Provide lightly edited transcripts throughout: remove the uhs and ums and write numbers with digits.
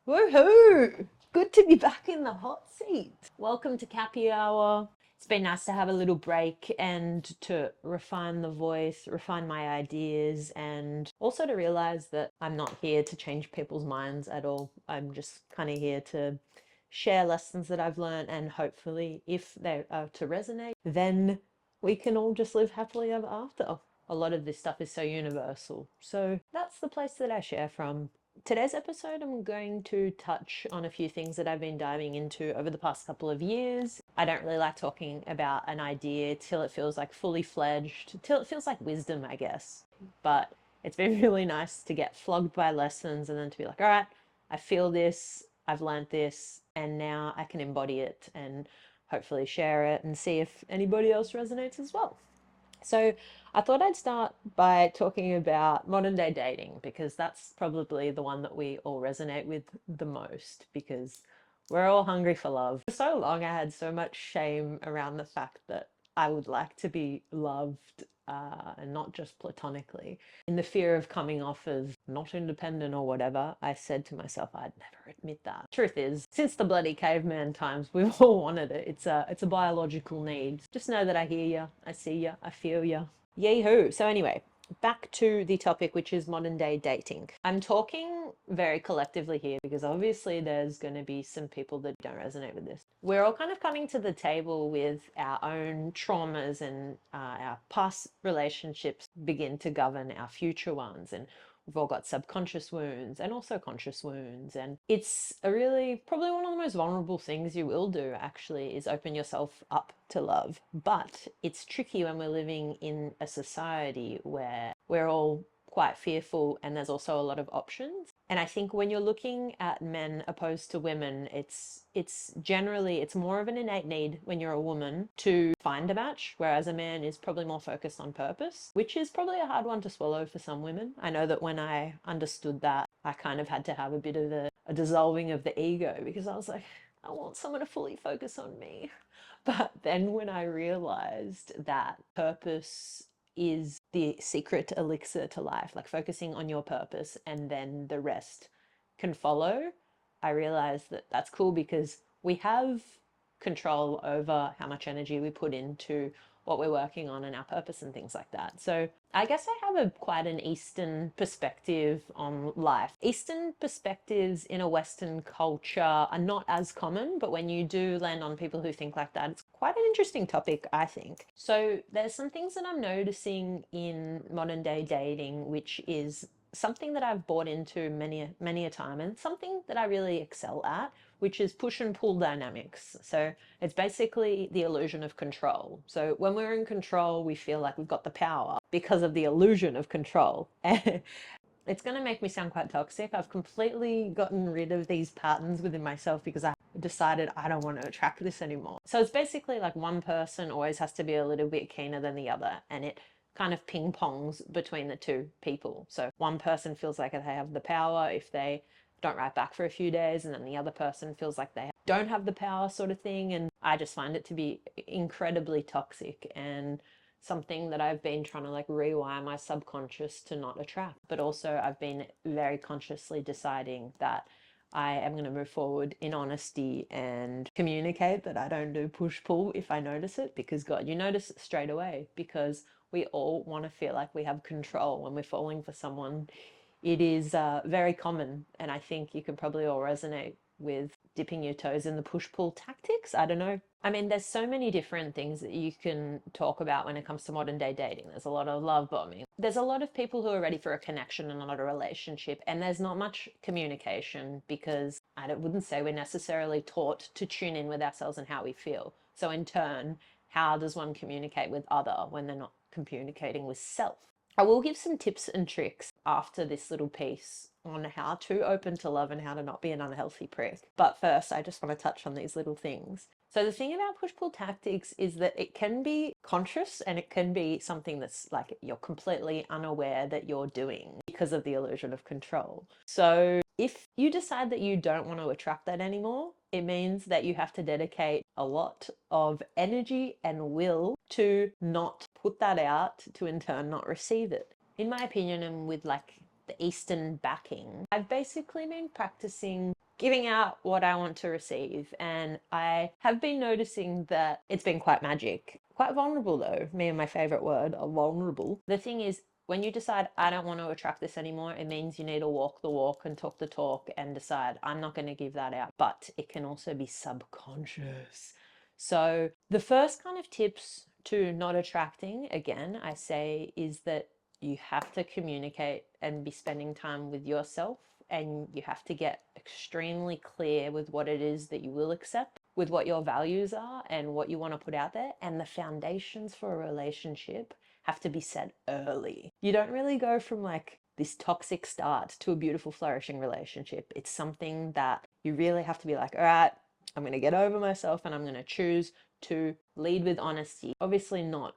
Woohoo! Good to be back in the hot seat. Welcome to Cappy Hour. It's been nice to have a little break and to refine the voice, refine my ideas, and also to realize that I'm not here to change people's minds at all. I'm just kind of here to share lessons that I've learned, and hopefully, if they are to resonate, then we can all just live happily ever after. A lot of this stuff is so universal. So that's the place that I share from. Today's episode, I'm going to touch on a few things that I've been diving into over the past couple of years. I don't really like talking about an idea till it feels like fully fledged, till it feels like wisdom, I guess. But it's been really nice to get flogged by lessons and then to be like, all right, I feel this, I've learned this, and now I can embody it and hopefully share it and see if anybody else resonates as well. So I thought I'd start by talking about modern day dating because that's probably the one that we all resonate with the most because we're all hungry for love. For so long, I had so much shame around the fact that I would like to be loved and not just platonically. In the fear of coming off as not independent or whatever, I said to myself I'd never admit that. Truth is, since the bloody caveman times, we've all wanted it. It's a biological need. Just know that I hear you, I see you, I feel you. Yee-hoo. So anyway, back to the topic, which is modern day dating. I'm talking very collectively here because obviously there's going to be some people that don't resonate with this. We're all kind of coming to the table with our own traumas, and our past relationships begin to govern our future ones. And we've all got subconscious wounds and also conscious wounds. And it's a really, probably one of the most vulnerable things you will do actually is open yourself up to love. But it's tricky when we're living in a society where we're all quite fearful and there's also a lot of options. And I think when you're looking at men opposed to women, it's generally, it's more of an innate need when you're a woman to find a match, whereas a man is probably more focused on purpose, which is probably a hard one to swallow for some women. I know that when I understood that, I kind of had to have a bit of a dissolving of the ego because I was like, I want someone to fully focus on me. But then when I realized that purpose is the secret elixir to life, like focusing on your purpose and then the rest can follow, I realized that that's cool because we have control over how much energy we put into what we're working on and our purpose and things like that. So I guess I have quite an Eastern perspective on life. Eastern perspectives in a Western culture are not as common, but when you do land on people who think like that, it's quite an interesting topic, I think. So there's some things that I'm noticing in modern day dating, which is something that I've bought into many a time, and something that I really excel at, which is push and pull dynamics. So it's basically the illusion of control. So when we're in control, we feel like we've got the power because of the illusion of control. It's going to make me sound quite toxic. I've completely gotten rid of these patterns within myself because I decided I don't want to attract this anymore. So it's basically like one person always has to be a little bit keener than the other, and it kind of ping pongs between the two people. So one person feels like they have the power if they don't write back for a few days, and then the other person feels like they don't have the power, sort of thing. And I just find it to be incredibly toxic and something that I've been trying to like rewire my subconscious to not attract. But also I've been very consciously deciding that I am going to move forward in honesty and communicate that I don't do push pull if I notice it, because God, you notice it straight away, because we all want to feel like we have control when we're falling for someone. It is very common, and I think you can probably all resonate with dipping your toes in the push-pull tactics. I don't know. I mean, there's so many different things that you can talk about when it comes to modern day dating. There's a lot of love bombing. There's a lot of people who are ready for a connection and not a relationship, and there's not much communication because wouldn't say we're necessarily taught to tune in with ourselves and how we feel. So in turn, how does one communicate with other when they're not communicating with self? I will give some tips and tricks after this little piece on how to open to love and how to not be an unhealthy prick. But first, I just want to touch on these little things. So the thing about push-pull tactics is that it can be conscious and it can be something that's like you're completely unaware that you're doing because of the illusion of control. So if you decide that you don't want to attract that anymore, it means that you have to dedicate a lot of energy and will to not put that out, to in turn not receive it. In my opinion, and with like the Eastern backing, I've basically been practicing giving out what I want to receive. And I have been noticing that it's been quite magic. Quite vulnerable though, me and my favorite word are vulnerable. The thing is, when you decide, I don't want to attract this anymore, it means you need to walk the walk and talk the talk and decide, I'm not going to give that out. But it can also be subconscious. So the first kind of tips to not attracting, again, I say, is that you have to communicate and be spending time with yourself, and you have to get extremely clear with what it is that you will accept, with what your values are and what you want to put out there. And the foundations for a relationship have to be set early. You don't really go from like this toxic start to a beautiful flourishing relationship. It's something that you really have to be like, all right, I'm going to get over myself and I'm going to choose to lead with honesty. Obviously not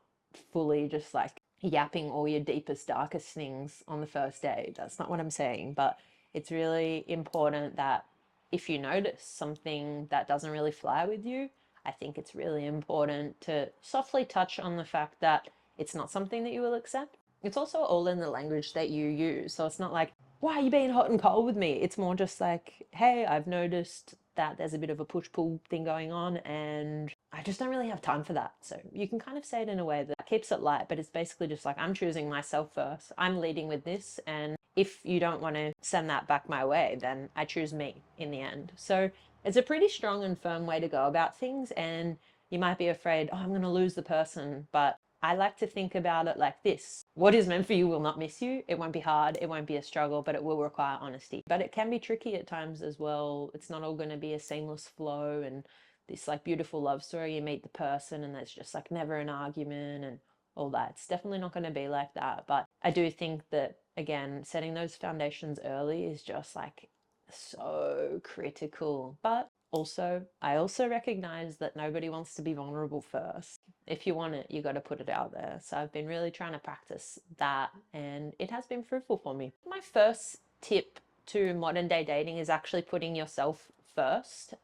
fully just like yapping all your deepest, darkest things on the first day. That's not what I'm saying. But it's really important that if you notice something that doesn't really fly with you, I think it's really important to softly touch on the fact that it's not something that you will accept. It's also all in the language that you use. So it's not like, why are you being hot and cold with me? It's more just like, hey, I've noticed that there's a bit of a push-pull thing going on and I just don't really have time for that. So you can kind of say it in a way that keeps it light, but it's basically just like, I'm choosing myself first. I'm leading with this, and if you don't want to send that back my way, then I choose me in the end. So it's a pretty strong and firm way to go about things, and you might be afraid, oh, I'm going to lose the person, but I like to think about it like this. What is meant for you will not miss you. It won't be hard. It won't be a struggle, but it will require honesty. But it can be tricky at times as well. It's not all going to be a seamless flow and this like beautiful love story. You meet the person and there's just like never an argument and all that. It's definitely not going to be like that. But I do think that, again, setting those foundations early is just like so critical. But also, I also recognize that nobody wants to be vulnerable first. If you want it, you got to put it out there. So I've been really trying to practice that, and it has been fruitful for me. My first tip to modern day dating is actually putting yourself first,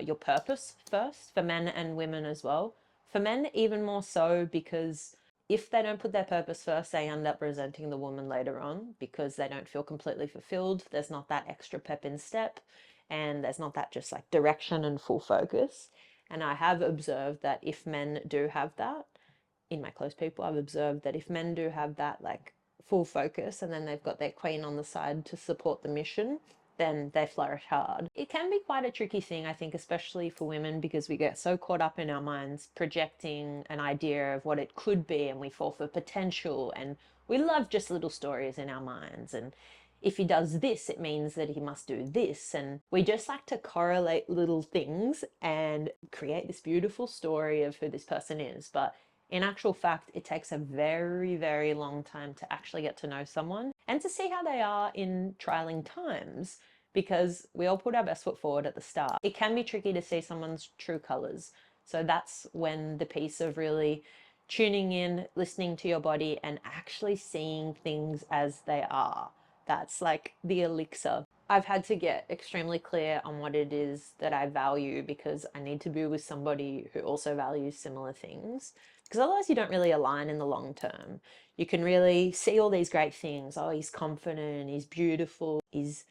your purpose first, for men and women as well. For men, even more so, because if they don't put their purpose first, they end up resenting the woman later on because they don't feel completely fulfilled. There's not that extra pep in step, and there's not that just like direction and full focus. And I have observed that if men do have that, in my close people, I've observed that if men do have that like full focus and then they've got their queen on the side to support the mission, then they flourish hard. It can be quite a tricky thing, I think, especially for women, because we get so caught up in our minds projecting an idea of what it could be, and we fall for potential, and we love just little stories in our minds. And if he does this, it means that he must do this. And we just like to correlate little things and create this beautiful story of who this person is. But in actual fact, it takes a very, very long time to actually get to know someone and to see how they are in trialing times, because we all put our best foot forward at the start. It can be tricky to see someone's true colors. So that's when the piece of really tuning in, listening to your body, and actually seeing things as they are. That's like the elixir. I've had to get extremely clear on what it is that I value, because I need to be with somebody who also values similar things. Because otherwise you don't really align in the long term. You can really see all these great things. Oh, he's confident, he's beautiful, he's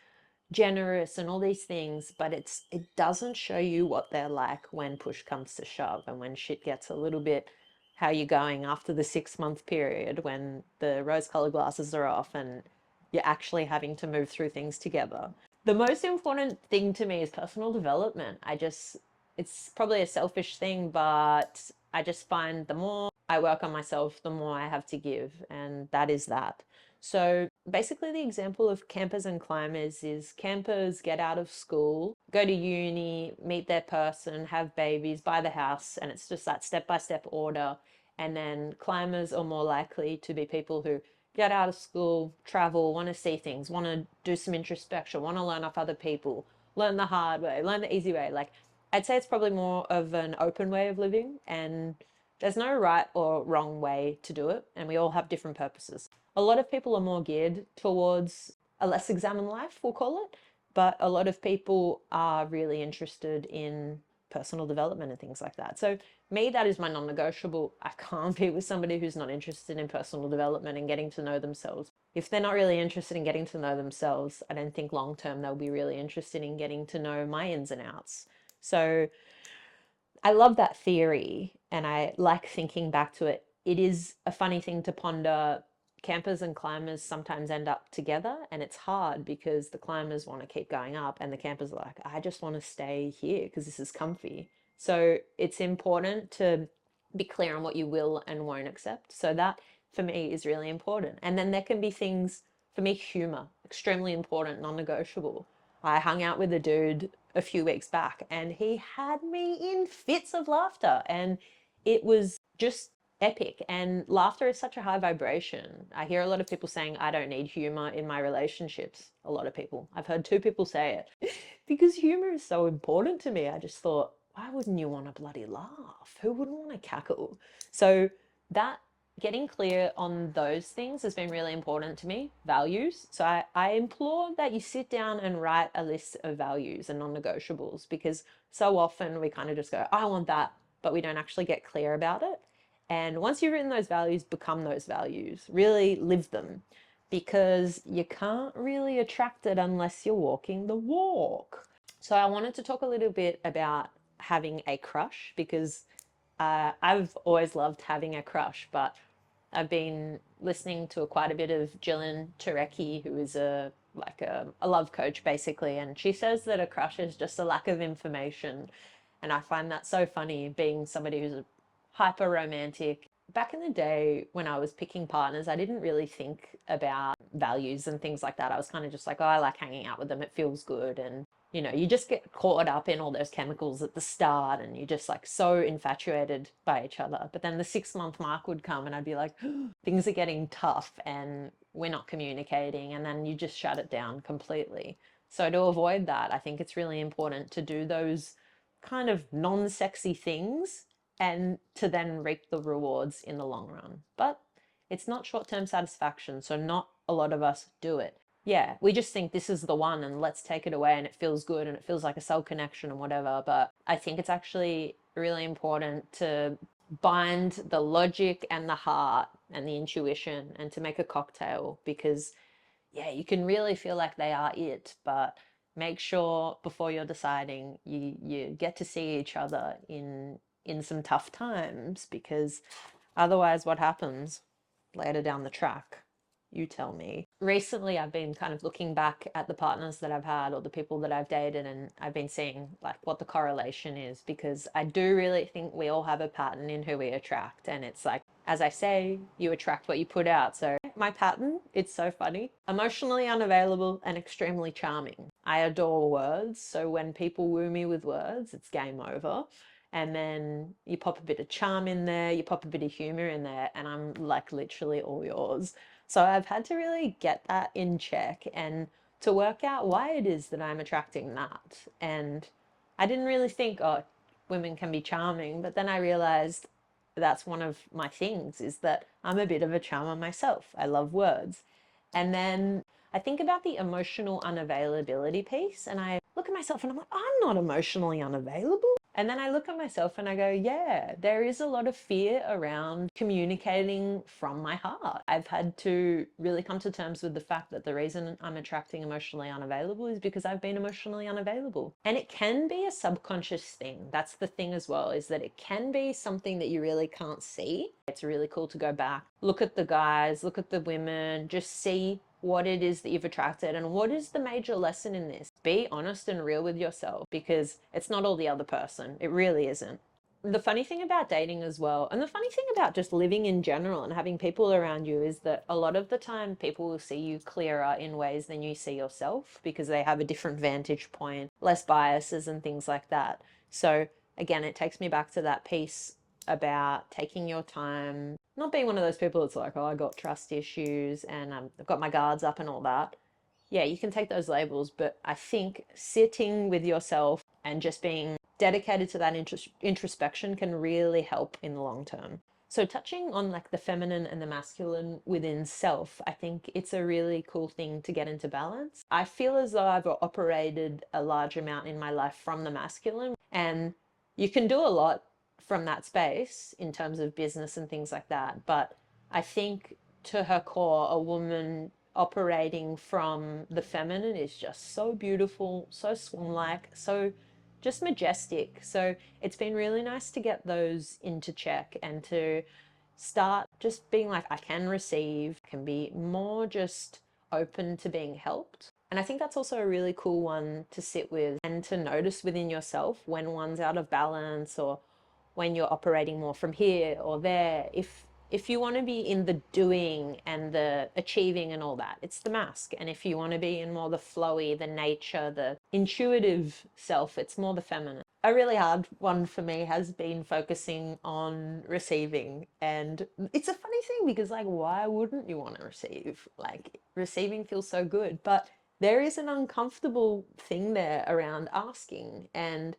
generous and all these things, but it doesn't show you what they're like when push comes to shove, and when shit gets a little bit, how you going after the 6 month period when the rose colored glasses are off and you're actually having to move through things together. The most important thing to me is personal development. It's probably a selfish thing, but I just find the more I work on myself, the more I have to give, and that is that. So basically the example of campers and climbers is campers get out of school, go to uni, meet their person, have babies, buy the house, and it's just that step-by-step order. And then climbers are more likely to be people who get out of school, travel, want to see things, want to do some introspection, want to learn off other people, learn the hard way, learn the easy way. Like, I'd say it's probably more of an open way of living, and there's no right or wrong way to do it, and we all have different purposes. A lot of people are more geared towards a less examined life, we'll call it, but a lot of people are really interested in personal development and things like that. So me, that is my non-negotiable. I can't be with somebody who's not interested in personal development and getting to know themselves. If they're not really interested in getting to know themselves, I don't think long term they'll be really interested in getting to know my ins and outs. So I love that theory and I like thinking back to it. It is a funny thing to ponder. Campers and climbers sometimes end up together, and it's hard because the climbers want to keep going up and the campers are like, I just want to stay here because this is comfy. So it's important to be clear on what you will and won't accept. So that for me is really important. And then there can be things, for me, humor, extremely important, non-negotiable. I hung out with a dude a few weeks back and he had me in fits of laughter, and it was just epic. And laughter is such a high vibration. I hear a lot of people saying, I don't need humor in my relationships. A lot of people. I've heard 2 people say it because humor is so important to me. I just thought, why wouldn't you want to bloody laugh? Who wouldn't want to cackle? So that getting clear on those things has been really important to me. Values. So I implore that you sit down and write a list of values and non-negotiables, because so often we kind of just go, I want that, but we don't actually get clear about it. And once you've written those values, become those values, really live them, because you can't really attract it unless you're walking the walk. So I wanted to talk a little bit about having a crush, because I've always loved having a crush, but I've been listening to quite a bit of Jillian Turecki, who is a love coach basically, and she says that a crush is just a lack of information. And I find that so funny, being somebody who's hyper romantic. Back in the day when I was picking partners, I didn't really think about values and things like that. I was kind of just like, oh, I like hanging out with them. It feels good. And, you know, you just get caught up in all those chemicals at the start and you're just like so infatuated by each other. But then the 6-month mark would come and I'd be like, things are getting tough and we're not communicating. And then you just shut it down completely. So to avoid that, I think it's really important to do those kind of non-sexy things and to then reap the rewards in the long run. But it's not short-term satisfaction, so not a lot of us do it. Yeah, we just think this is the one and let's take it away and it feels good and it feels like a cell connection and whatever. But I think it's actually really important to bind the logic and the heart and the intuition and to make a cocktail, because yeah, you can really feel like they are it, but make sure before you're deciding you get to see each other in some tough times, because otherwise what happens later down the track? You tell me. Recently, I've been kind of looking back at the partners that I've had or the people that I've dated, and I've been seeing like what the correlation is, because I do really think we all have a pattern in who we attract. And it's like, as I say, you attract what you put out. So my pattern, it's so funny. Emotionally unavailable and extremely charming. I adore words. So when people woo me with words, it's game over. And then you pop a bit of charm in there, you pop a bit of humor in there, and I'm like literally all yours. So I've had to really get that in check and to work out why it is that I'm attracting that. And I didn't really think, oh, women can be charming, but then I realized that's one of my things, is that I'm a bit of a charmer myself. I love words. And then I think about the emotional unavailability piece and I look at myself and I'm like, I'm not emotionally unavailable. And then I look at myself and I go, yeah, there is a lot of fear around communicating from my heart. I've had to really come to terms with the fact that the reason I'm attracting emotionally unavailable is because I've been emotionally unavailable. And it can be a subconscious thing. That's the thing as well, is that it can be something that you really can't see. It's really cool to go back, look at the guys, look at the women, just see what it is that you've attracted and what is the major lesson in this. Be honest and real with yourself, because it's not all the other person. It really isn't. The funny thing about dating as well, and the funny thing about just living in general and having people around you, is that a lot of the time people will see you clearer in ways than you see yourself, because they have a different vantage point, less biases and things like that. So again, it takes me back to that piece about taking your time, not being one of those people that's like, oh, I got trust issues and I've got my guards up and all that. Yeah, you can take those labels, but I think sitting with yourself and just being dedicated to that introspection can really help in the long term. So touching on like the feminine and the masculine within self, I think it's a really cool thing to get into balance. I feel as though I've operated a large amount in my life from the masculine, and you can do a lot from that space in terms of business and things like that. But I think to her core, a woman operating from the feminine is just so beautiful, so swan-like, so just majestic. So it's been really nice to get those into check and to start just being like, I can receive, can be more just open to being helped. And I think that's also a really cool one to sit with and to notice within yourself when one's out of balance or when you're operating more from here or there. If you want to be in the doing and the achieving and all that, it's the mask. And if you want to be in more the flowy, the nature, the intuitive self, it's more the feminine. A really hard one for me has been focusing on receiving. And it's a funny thing because, like, why wouldn't you want to receive? Like, receiving feels so good. But there is an uncomfortable thing there around asking. And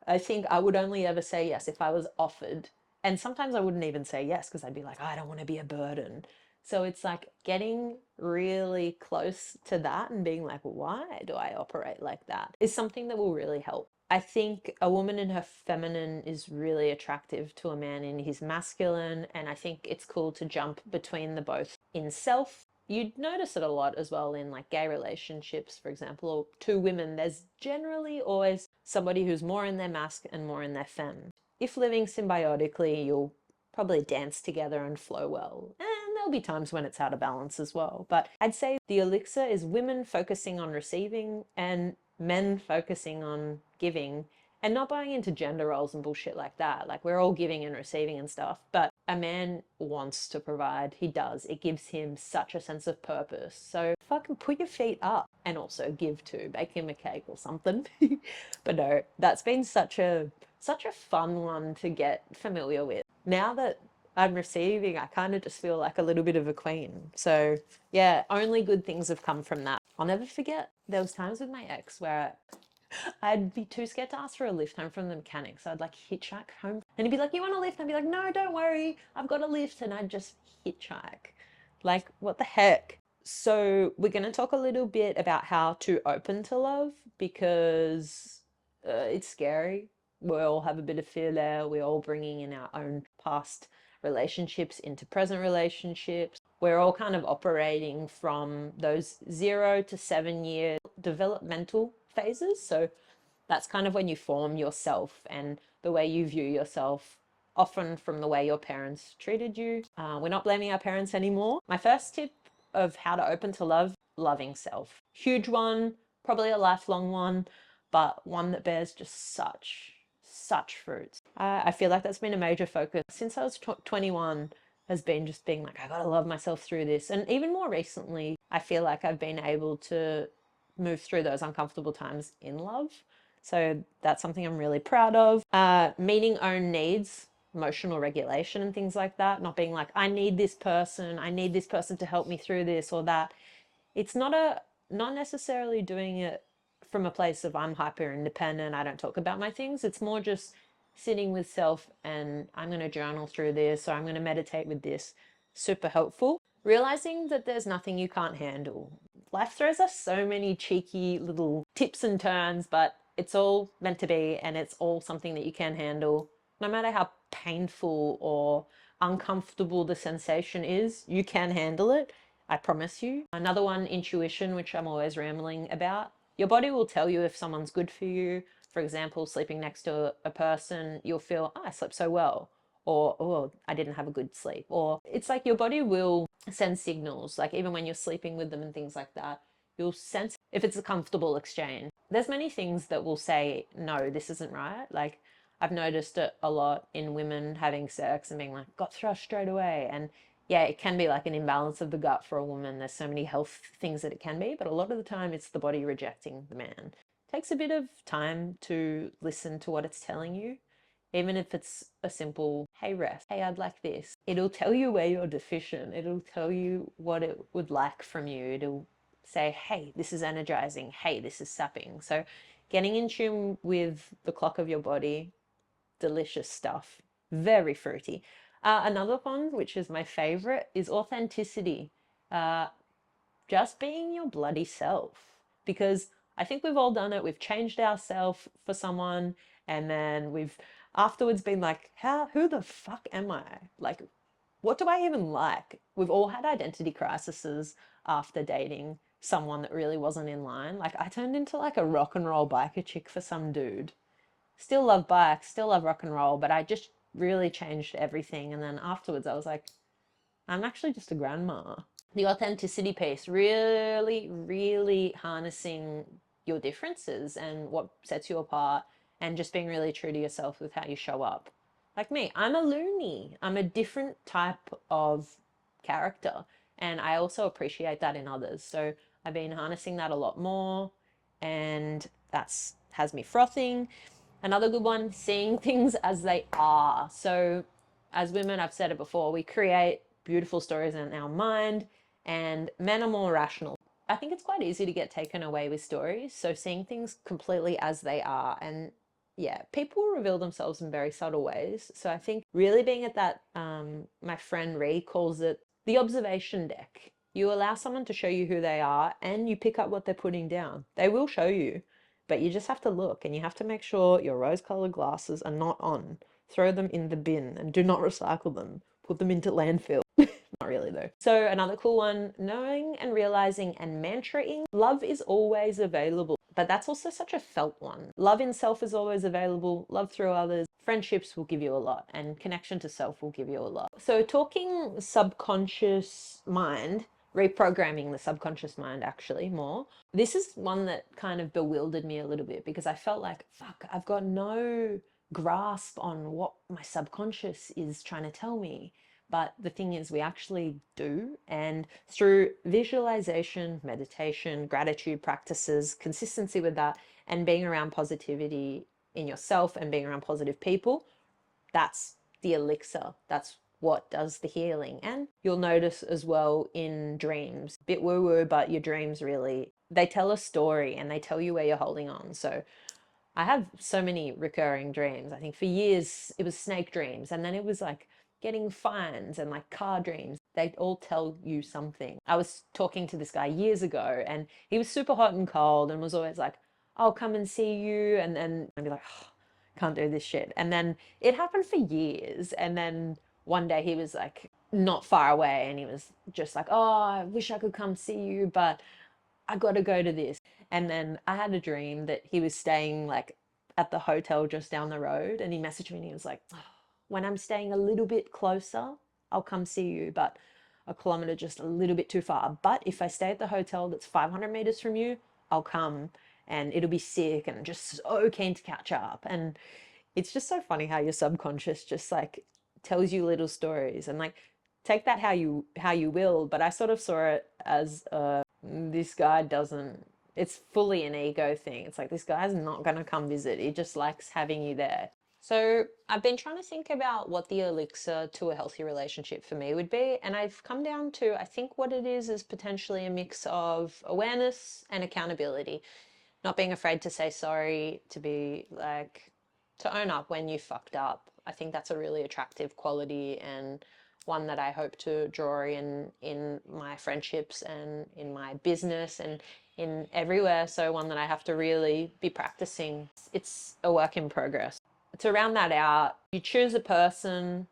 I think I would only ever say yes if I was offered. And sometimes I wouldn't even say yes because I'd be like, oh, I don't want to be a burden. So it's like getting really close to that and being like, why do I operate like that? Is something that will really help. I think a woman in her feminine is really attractive to a man in his masculine. And I think it's cool to jump between the both in self. You'd notice it a lot as well in like gay relationships, for example, or two women. There's generally always somebody who's more in their mask and more in their femme. If living symbiotically, you'll probably dance together and flow well. And there'll be times when it's out of balance as well. But I'd say the elixir is women focusing on receiving and men focusing on giving, and not buying into gender roles and bullshit like that. Like, we're all giving and receiving and stuff, but a man wants to provide. He does. It gives him such a sense of purpose. So fucking put your feet up and also give too. Bake him a cake or something. But no, that's been such a fun one to get familiar with. Now that I'm receiving, I kind of just feel like a little bit of a queen. So yeah, only good things have come from that. I'll never forget, there was times with my ex where I'd be too scared to ask for a lift home from the mechanic. So I'd like hitchhike home and he'd be like, you want a lift? And I'd be like, no, don't worry, I've got a lift. And I'd just hitchhike. Like, what the heck? So we're going to talk a little bit about how to open to love because it's scary. We all have a bit of fear there. We're all bringing in our own past relationships into present relationships. We're all kind of operating from those 0 to 7 year developmental phases. So that's kind of when you form yourself and the way you view yourself, often from the way your parents treated you. We're not blaming our parents anymore. My first tip of how to open to love, loving self. Huge one, probably a lifelong one, but one that bears just such fruits. I feel like that's been a major focus since I was 21, has been just being like, I gotta love myself through this. And even more recently, I feel like I've been able to move through those uncomfortable times in love. So that's something I'm really proud of. Meeting own needs, emotional regulation and things like that. Not being like, I need this person to help me through this or that. It's not necessarily doing it from a place of I'm hyper independent, I don't talk about my things. It's more just sitting with self and I'm going to journal through this or I'm going to meditate with this. Super helpful. Realizing that there's nothing you can't handle. Life throws us so many cheeky little tips and turns, but it's all meant to be and it's all something that you can handle. No matter how painful or uncomfortable the sensation is, you can handle it. I promise you. Another one, intuition, which I'm always rambling about. Your body will tell you if someone's good for you. For example, sleeping next to a person, you'll feel, oh, I slept so well. Or, oh, I didn't have a good sleep. Or it's like your body will send signals, like even when you're sleeping with them and things like that, you'll sense if it's a comfortable exchange. There's many things that will say, no, this isn't right. Like, I've noticed it a lot in women having sex and being like, got thrust straight away. And yeah, it can be like an imbalance of the gut for a woman. There's so many health things that it can be, but a lot of the time it's the body rejecting the man. It takes a bit of time to listen to what it's telling you. Even if it's a simple, hey ref, hey, I'd like this. It'll tell you where you're deficient. It'll tell you what it would like from you. It'll say, hey, this is energizing. Hey, this is sapping. So getting in tune with the clock of your body, delicious stuff. Very fruity. Another one, which is my favorite, is authenticity. Just being your bloody self. Because I think we've all done it. We've changed ourselves for someone and then we've afterwards been like, who the fuck am I? Like, what do I even like? We've all had identity crises after dating someone that really wasn't in line. Like, I turned into like a rock and roll biker chick for some dude. Still love bikes, still love rock and roll, but I just really changed everything. And then afterwards, I was like, I'm actually just a grandma. The authenticity piece, really, really harnessing your differences and what sets you apart, and just being really true to yourself with how you show up. Like me, I'm a loony. I'm a different type of character, and I also appreciate that in others. So I've been harnessing that a lot more, and that's has me frothing. Another good one, seeing things as they are. So as women, I've said it before, we create beautiful stories in our mind, and men are more rational. I think it's quite easy to get taken away with stories. So seeing things completely as they are, and yeah, people reveal themselves in very subtle ways. So I think really being at that, my friend Ree calls it the observation deck. You allow someone to show you who they are, and you pick up what they're putting down. They will show you, but you just have to look, and you have to make sure your rose-colored glasses are not on. Throw them in the bin and do not recycle them. Put them into landfill. Not really though. So another cool one, knowing and realizing and mantraing. Love is always available, but that's also such a felt one. Love in self is always available. Love through others. Friendships will give you a lot, and connection to self will give you a lot. So talking subconscious mind, reprogramming the subconscious mind actually more. This is one that kind of bewildered me a little bit, because I felt like, fuck, I've got no grasp on what my subconscious is trying to tell me. But the thing is, we actually do. And through visualization, meditation, gratitude practices, consistency with that, and being around positivity in yourself and being around positive people, that's the elixir. That's what does the healing. And you'll notice as well in dreams, bit woo woo, but your dreams really, they tell a story and they tell you where you're holding on. So I have so many recurring dreams. I think for years it was snake dreams, and then it was like getting fines and like car dreams. They all tell you something. I was talking to this guy years ago, and he was super hot and cold and was always like, I'll come and see you. And then I'd be like, oh, can't do this shit. And then it happened for years. And then one day he was like not far away, and he was just like, oh, I wish I could come see you, but I got to go to this. And then I had a dream that he was staying like at the hotel just down the road, and he messaged me and he was like, oh, when I'm staying a little bit closer, I'll come see you, but a kilometer just a little bit too far. But if I stay at the hotel that's 500 meters from you, I'll come, and it'll be sick, and just so keen to catch up. And it's just so funny how your subconscious just like tells you little stories, and like take that how you will. But I sort of saw it as this guy doesn't, it's fully an ego thing. It's like, this guy's not going to come visit, he just likes having you there. So I've been trying to think about what the elixir to a healthy relationship for me would be, and I've come down to, I think what it is potentially a mix of awareness and accountability. Not being afraid to say sorry, to be like, to own up when you fucked up. I think that's a really attractive quality, and one that I hope to draw in my friendships and in my business and in everywhere. So one that I have to really be practicing. It's a work in progress. To round that out, you choose a person,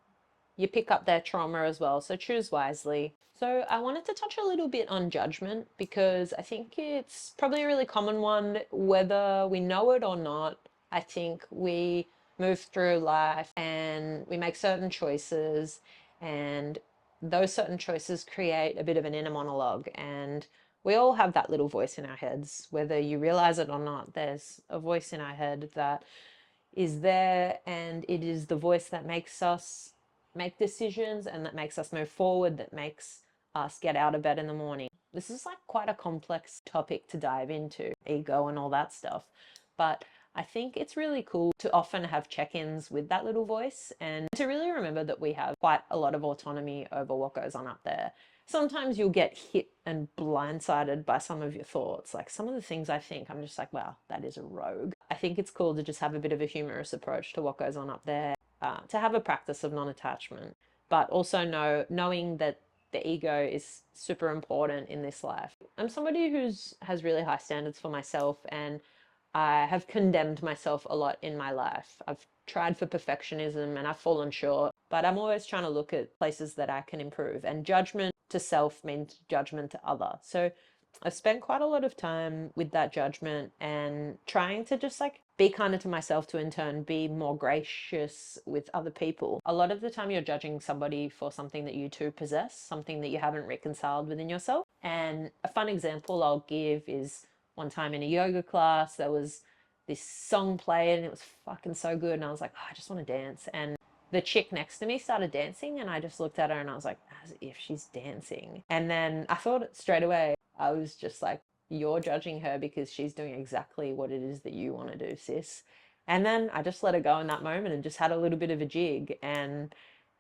you pick up their trauma as well. So choose wisely. So I wanted to touch a little bit on judgment, because I think it's probably a really common one, whether we know it or not. I think we move through life and we make certain choices, and those certain choices create a bit of an inner monologue. And we all have that little voice in our heads, whether you realize it or not. There's a voice in our head that is there, and it is the voice that makes us make decisions, and that makes us move forward, that makes us get out of bed in the morning. This is like quite a complex topic to dive into, ego and all that stuff. But I think it's really cool to often have check-ins with that little voice, and to really remember that we have quite a lot of autonomy over what goes on up there. Sometimes you'll get hit and blindsided by some of your thoughts. Like some of the things I think, I'm just like, wow, that is a rogue. I think it's cool to just have a bit of a humorous approach to what goes on up there, to have a practice of non-attachment, but also knowing that the ego is super important in this life. I'm somebody has really high standards for myself, and I have condemned myself a lot in my life. I've tried for perfectionism and I've fallen short, but I'm always trying to look at places that I can improve. And judgment to self means judgment to other. So I've spent quite a lot of time with that judgment and trying to just like be kinder to myself to in turn be more gracious with other people. A lot of the time you're judging somebody for something that you too possess, something that you haven't reconciled within yourself. And a fun example I'll give is one time in a yoga class, there was this song played and it was fucking so good. And I was like, oh, I just want to dance. And the chick next to me started dancing and I just looked at her and I was like, as if she's dancing. And then I thought straight away, I was just like, you're judging her because she's doing exactly what it is that you want to do, sis. And then I just let her go in that moment and just had a little bit of a jig. And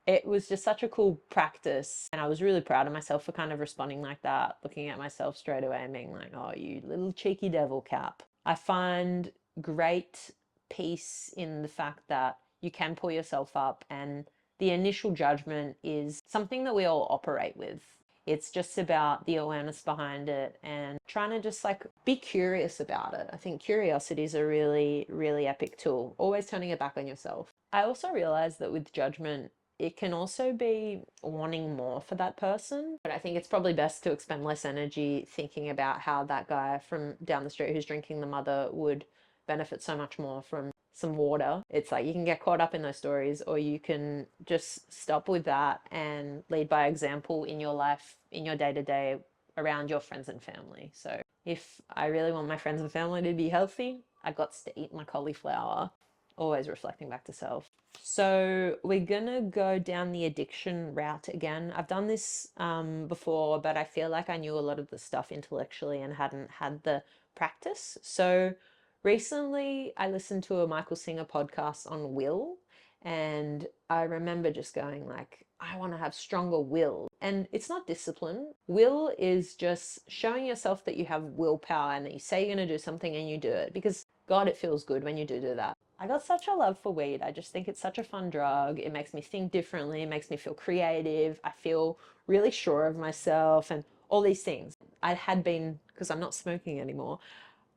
it was just such a cool practice. And I was really proud of myself for kind of responding like that, looking at myself straight away and being like, oh, you little cheeky devil cap. I find great peace in the fact that you can pull yourself up, and the initial judgment is something that we all operate with. It's just about the awareness behind it and trying to just like be curious about it. I think curiosity is a really, really epic tool, always turning it back on yourself. I also realized that with judgment, it can also be wanting more for that person. But I think it's probably best to expend less energy thinking about how that guy from down the street who's drinking the mother would benefit so much more from some water. It's like you can get caught up in those stories, or you can just stop with that and lead by example in your life, in your day to day, around your friends and family. So if I really want my friends and family to be healthy, I got to eat my cauliflower, always reflecting back to self. So we're gonna go down the addiction route again. I've done this before, but I feel like I knew a lot of the stuff intellectually and hadn't had the practice. So recently I listened to a Michael Singer podcast on will, and I remember just going like, I want to have stronger will. And it's not discipline. Will is just showing yourself that you have willpower and that you say you're going to do something and you do it, because God, it feels good when you do that. I got such a love for weed. I just think it's such a fun drug. It makes me think differently. It makes me feel creative. I feel really sure of myself and all these things. I had been, because I'm not smoking anymore,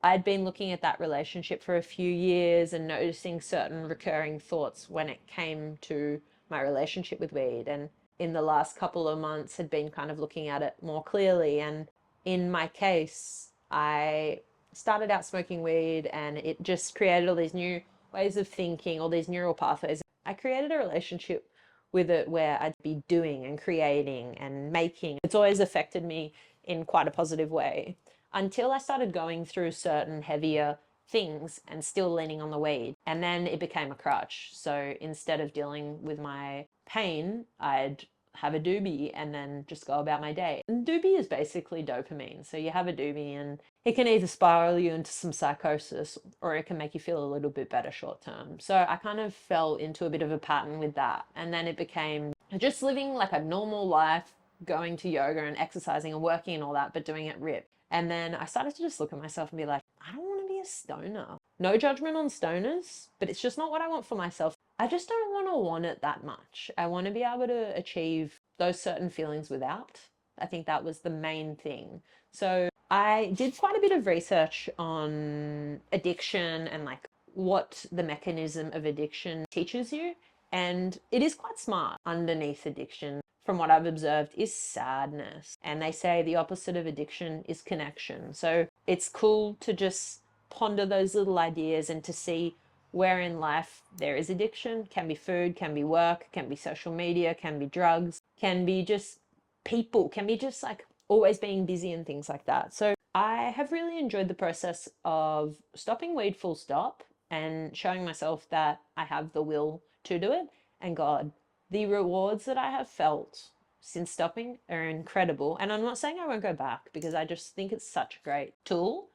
I'd been looking at that relationship for a few years and noticing certain recurring thoughts when it came to my relationship with weed. And in the last couple of months had been kind of looking at it more clearly. And in my case, I started out smoking weed and it just created all these new ways of thinking, all these neural pathways. I created a relationship with it where I'd be doing and creating and making. It's always affected me in quite a positive way until I started going through certain heavier things and still leaning on the weed. And then it became a crutch. So instead of dealing with my pain, I'd have a doobie and then just go about my day. And doobie is basically dopamine. So you have a doobie and it can either spiral you into some psychosis or it can make you feel a little bit better short term. So I kind of fell into a bit of a pattern with that. And then it became just living like a normal life, going to yoga and exercising and working and all that, but doing it rip. And then I started to just look at myself and be like, I don't want to be a stoner. No judgment on stoners, but it's just not what I want for myself. I just don't want it that much. I want to be able to achieve those certain feelings without. I think that was the main thing. So I did quite a bit of research on addiction and like what the mechanism of addiction teaches you. And it is quite smart. Underneath addiction, from what I've observed, is sadness. And they say the opposite of addiction is connection. So it's cool to just ponder those little ideas and to see where in life there is addiction. Can be food, can be work, can be social media, can be drugs, can be just people, can be just like always being busy and things like that. So I have really enjoyed the process of stopping weed full stop and showing myself that I have the will to do it. And God, the rewards that I have felt since stopping are incredible. And I'm not saying I won't go back because I just think it's such a great tool,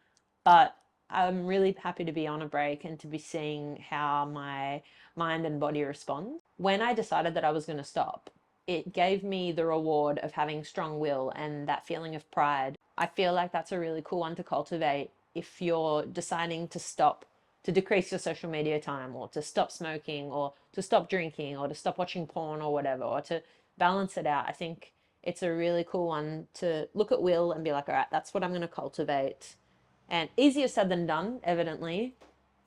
but I'm really happy to be on a break and to be seeing how my mind and body respond. When I decided that I was going to stop, it gave me the reward of having strong will and that feeling of pride. I feel like that's a really cool one to cultivate if you're deciding to stop, to decrease your social media time, or to stop smoking, or to stop drinking, or to stop watching porn or whatever, or to balance it out. I think it's a really cool one to look at will and be like, all right, that's what I'm going to cultivate. And easier said than done, evidently.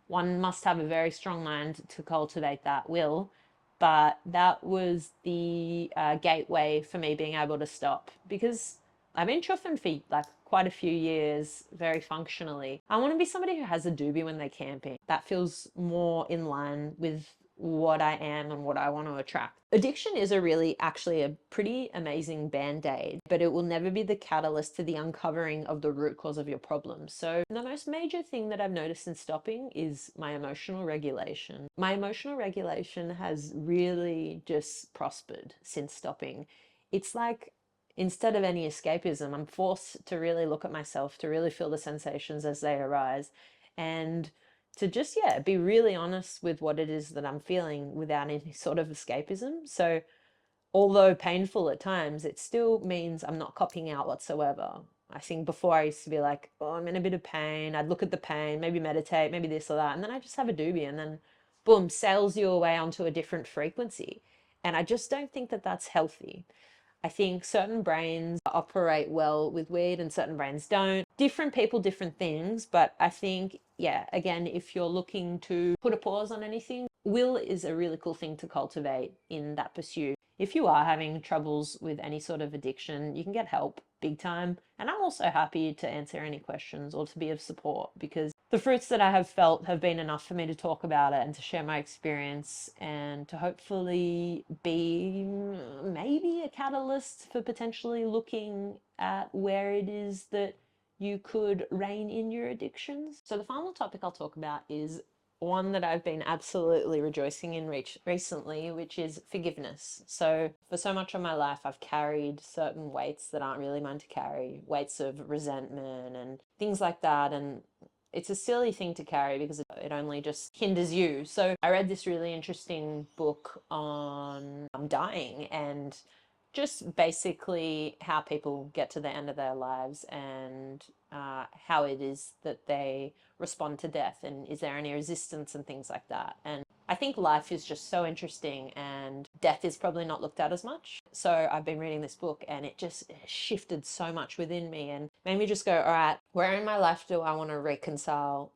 One must have a very strong mind to cultivate that will. But that was the gateway for me being able to stop, because I've been chuffing for like quite a few years very functionally. I want to be somebody who has a doobie when they're camping. That feels more in line with what I am and what I want to attract. Addiction is actually a pretty amazing band-aid, but it will never be the catalyst to the uncovering of the root cause of your problem. So the most major thing that I've noticed in stopping is my emotional regulation. My emotional regulation has really just prospered since stopping. It's like instead of any escapism, I'm forced to really look at myself, to really feel the sensations as they arise, and to just, yeah, be really honest with what it is that I'm feeling without any sort of escapism. So although painful at times, it still means I'm not copying out whatsoever. I think before I used to be like, oh, I'm in a bit of pain. I'd look at the pain, maybe meditate, maybe this or that. And then I just have a doobie and then boom, sails you away onto a different frequency. And I just don't think that that's healthy. I think certain brains operate well with weed and certain brains don't. Different people, different things. But I think, yeah, again, if you're looking to put a pause on anything, will is a really cool thing to cultivate in that pursuit. If you are having troubles with any sort of addiction, you can get help big time. And I'm also happy to answer any questions or to be of support, because the fruits that I have felt have been enough for me to talk about it and to share my experience and to hopefully be maybe a catalyst for potentially looking at where it is that you could rein in your addictions. So the final topic I'll talk about is one that I've been absolutely rejoicing in recently, which is forgiveness. So for so much of my life, I've carried certain weights that aren't really mine to carry, weights of resentment and things like that. And it's a silly thing to carry because it only just hinders you. So I read this really interesting book on dying and just basically how people get to the end of their lives and how it is that they respond to death and is there any resistance and things like that. And I think life is just so interesting and death is probably not looked at as much. So I've been reading this book and it just shifted so much within me and made me just go, all right, where in my life do I want to reconcile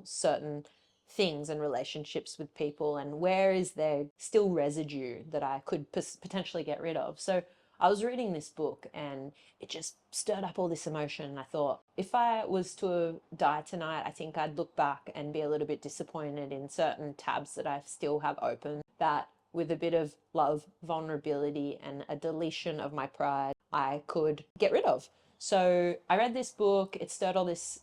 certain things and relationships with people, and where is there still residue that I could potentially get rid of? So I was reading this book and it just stirred up all this emotion. I thought, if I was to die tonight, I think I'd look back and be a little bit disappointed in certain tabs that I still have open, that with a bit of love, vulnerability, and a deletion of my pride, I could get rid of. So I read this book, it stirred all this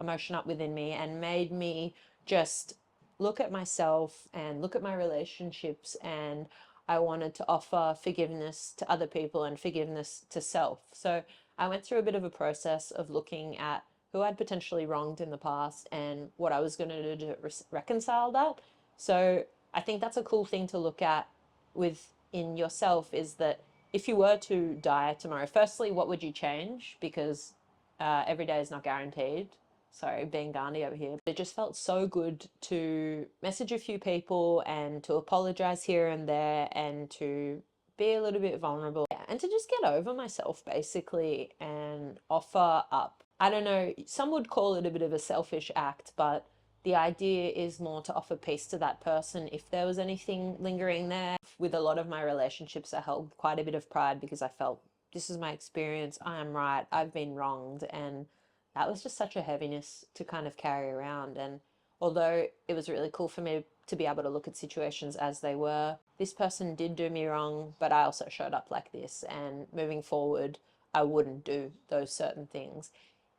emotion up within me and made me just look at myself and look at my relationships, and I wanted to offer forgiveness to other people and forgiveness to self. So I went through a bit of a process of looking at who I'd potentially wronged in the past and what I was going to do to reconcile that. So I think that's a cool thing to look at within yourself, is that if you were to die tomorrow, firstly, what would you change? Because every day is not guaranteed. Sorry, being Gandhi over here. It just felt so good to message a few people and to apologize here and there and to be a little bit vulnerable and to just get over myself basically and offer up. I don't know, some would call it a bit of a selfish act, but the idea is more to offer peace to that person if there was anything lingering there. With a lot of my relationships, I held quite a bit of pride because I felt this is my experience, I am right, I've been wronged, and that was just such a heaviness to kind of carry around. And although it was really cool for me to be able to look at situations as they were, this person did do me wrong, but I also showed up like this, and moving forward, I wouldn't do those certain things.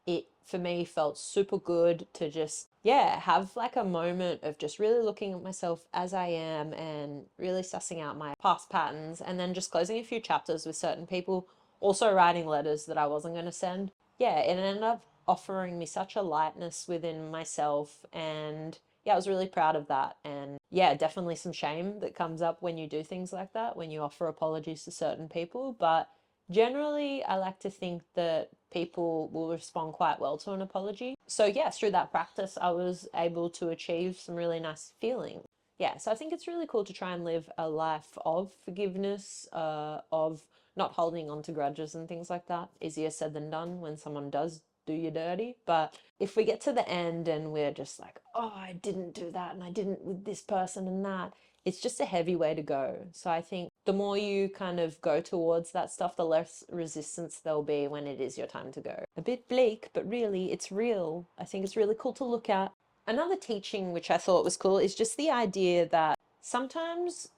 It for me felt super good to just, yeah, have like a moment of just really looking at myself as I am and really sussing out my past patterns, and then just closing a few chapters with certain people, also writing letters that I wasn't going to send. Yeah, it ended up offering me such a lightness within myself, and yeah, I was really proud of that. And yeah, definitely some shame that comes up when you do things like that, when you offer apologies to certain people, but generally, I like to think that people will respond quite well to an apology. So yeah, through that practice, I was able to achieve some really nice feelings. Yeah, so I think it's really cool to try and live a life of forgiveness, of not holding on to grudges and things like that. Easier said than done when someone does do you dirty. But if we get to the end and we're just like, oh, I didn't do that and I didn't with this person and that, it's just a heavy way to go. So I think the more you kind of go towards that stuff, the less resistance there'll be when it is your time to go. A bit bleak, but really it's real. I think it's really cool to look at. Another teaching which I thought was cool is just the idea that sometimes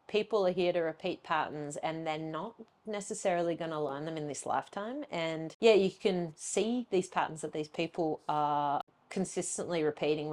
people are here to repeat patterns and they're not necessarily going to learn them in this lifetime. And yeah, you can see these patterns that these people are consistently repeating.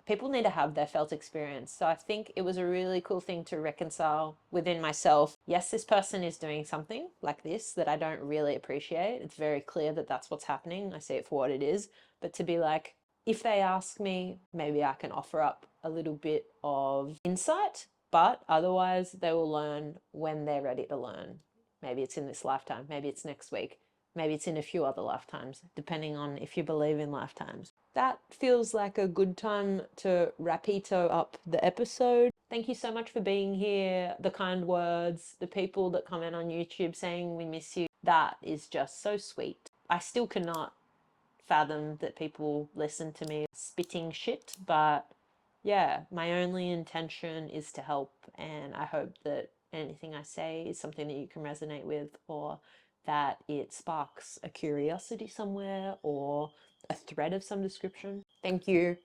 People need to have their felt experience. So I think it was a really cool thing to reconcile within myself. Yes, this person is doing something like this that I don't really appreciate. It's very clear that that's what's happening. I see it for what it is. But to be like, if they ask me, maybe I can offer up a little bit of insight, but otherwise they will learn when they're ready to learn. Maybe it's in this lifetime, maybe it's next week, maybe it's in a few other lifetimes, depending on if you believe in lifetimes. That feels like a good time to rapito up the episode. Thank you so much for being here, the kind words, the people that comment on YouTube saying we miss you. That is just so sweet. I still cannot fathom that people listen to me spitting shit, but yeah, my only intention is to help, and I hope that anything I say is something that you can resonate with, or that it sparks a curiosity somewhere or a thread of some description. Thank you.